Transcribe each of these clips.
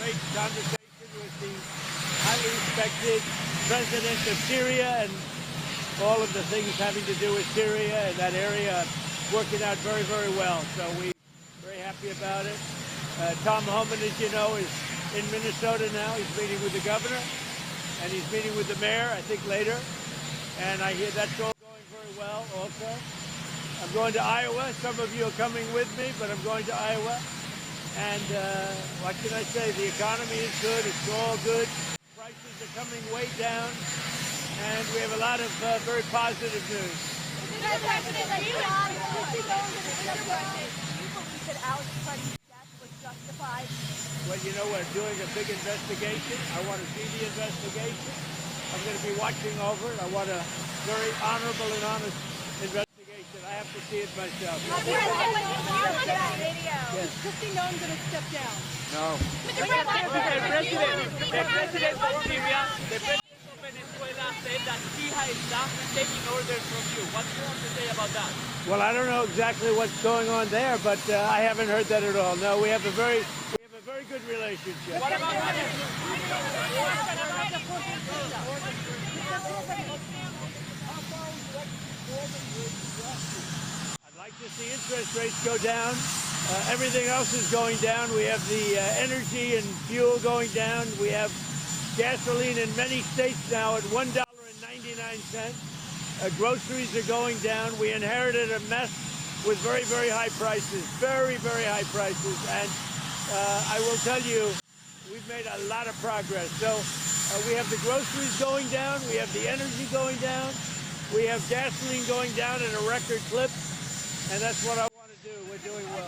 great conversation with the highly respected president of Syria and all of the things having to do with Syria and that area working out very, very well. So we're very happy about it. Tom Homan, as you know, is in Minnesota now. He's meeting with the governor and he's meeting with the mayor, I think, later. And I hear that's all going very well also. I'm going to Iowa. Some of you are coming with me, but I'm going to Iowa. And what can I say? The economy is good. It's all good. Prices are coming way down. And we have a lot of very positive news. Mr. President, Alex Pretti's death was justified. Well, you know, we're doing a big investigation. I want to see the investigation. I'm going to be watching over it. I want a very honorable and honest investigation. I have to see it myself. Is Kristi Noem going to step down? No. The president of Syria, the president of Venezuela said that he has taking orders from you. What do you want to say about that? Well, I don't know exactly what's going on there, but I haven't heard that at all. No, we have a very good relationship. What about I'd like to see interest rates go down. Everything else is going down. We have the energy and fuel going down. We have gasoline in many states now at $1.99. Groceries are going down. We inherited a mess with very, very high prices, very, very high prices. And I will tell you, we've made a lot of progress. So we have the groceries going down. We have the energy going down. We have gasoline going down at a record clip. And that's what I want to do. We're doing well.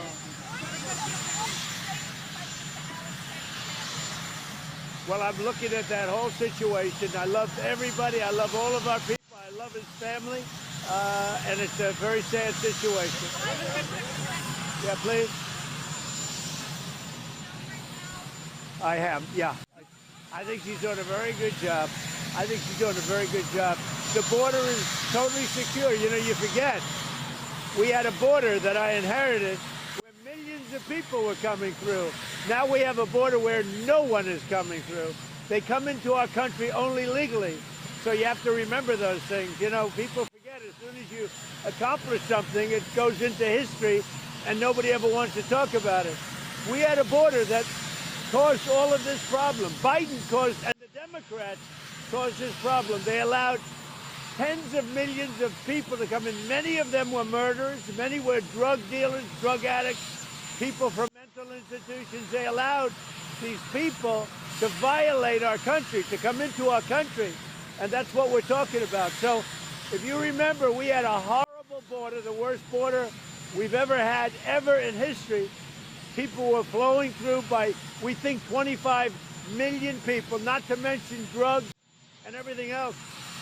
Well, I'm looking at that whole situation. I love everybody. I love all of our people. I love his family. And it's a very sad situation. Yeah, please. I have, yeah. I think she's doing a very good job. I think she's doing a very good job. The border is totally secure. You know, you forget. We had a border that I inherited where millions of people were coming through. Now we have a border where no one is coming through. They come into our country only legally. So you have to remember those things. You know, people forget as soon as you accomplish something, it goes into history and nobody ever wants to talk about it. We had a border that caused all of this problem. Biden caused, and the Democrats caused this problem. They allowed tens of millions of people to come in. Many of them were murderers. Many were drug dealers, drug addicts, people from mental institutions. They allowed these people to violate our country, to come into our country. And that's what we're talking about. So if you remember, we had a horrible border, the worst border we've ever had, ever in history. People were flowing through by, we think, 25 million people, not to mention drugs and everything else.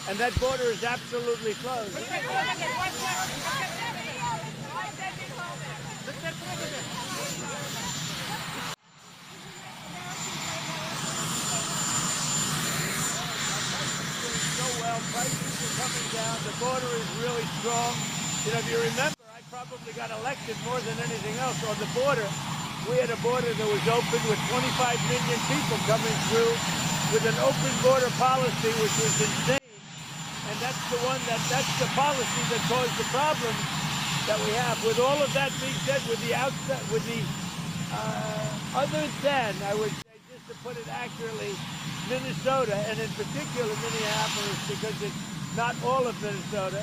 And that border is absolutely closed. Mr. President. So well, prices are coming down. The border is really strong. You know, if you remember, I probably got elected more than anything else on the border. We had a border that was open with 25 million people coming through with an open border policy, which was insane. And that's the policy that caused the problems that we have. With all of that being said, other than, I would say, just to put it accurately, Minnesota, and in particular Minneapolis, because it's not all of Minnesota,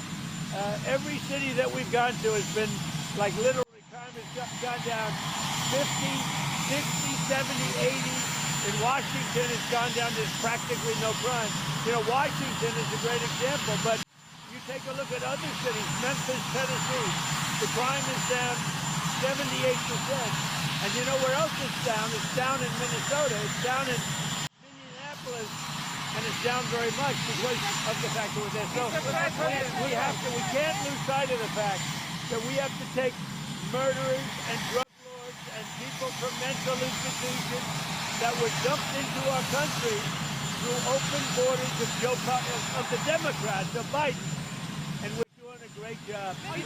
every city that we've gone to has been, like, literally crime has gone down 50, 60, 70, 80. In Washington, it's gone down. There's practically no crime. You know, Washington is a great example, but you take a look at other cities, Memphis, Tennessee, the crime is down 78%. And you know where else it's down? It's down in Minnesota. It's down in Minneapolis, and it's down very much because of the fact that we're there. So we can't lose sight of the fact that we have to take murderers and drug lords and people from mental institutions that were dumped into our country through open borders of the Democrats, of Biden, and we're doing a great job. The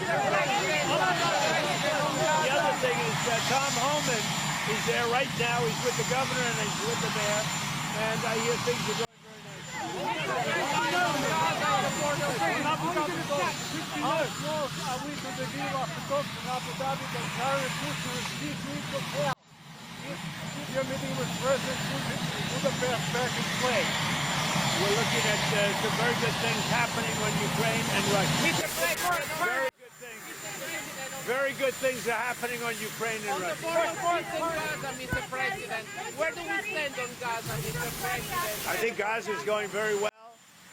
other thing is Tom Homan He's there right now. He's with the governor and he's with the mayor. And I hear things are going very nice. How close are we to the deal of the talks in Abu Dhabi that Harry pushes this week of hell? If your meeting with President Budapest back in play. We're looking at some very good things happening on Ukraine and Russia. Mr. President, Very good things. Very good things are happening on Ukraine and on the Russia. border force in Gaza, Mr. President, where do we stand on Gaza, Mr. President? I think Gaza is going very well.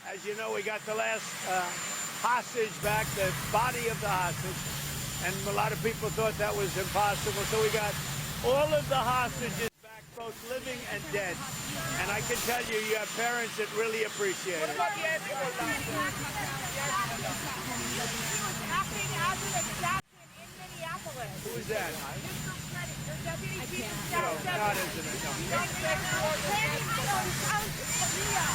As you know, we got the last hostage back, the body of the hostage, and a lot of people thought that was impossible. So we got all of the hostages back, both living and dead. And I can tell you, you have parents that really appreciate it. What about the Eskimo down Acting as an assassin in Minneapolis. Who is that? Mr. Pretti, your deputy chief of No, staff. not isn't it? No. Planning on South Korea.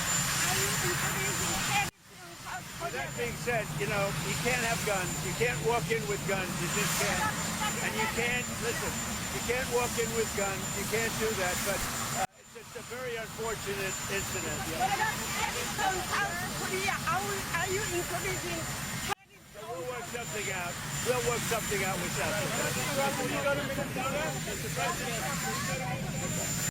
Are you introducing planning to South But Korea? that being said, you know, you can't have guns. You can't walk in with guns. You just can't. And you can't, listen, you can't walk in with guns. You can't do that. But it's just a very unfortunate incident. What about planning from South Korea? Are you introducing planning We'll work something out. We'll work something out with South Korea. You got a minute, Mr. President?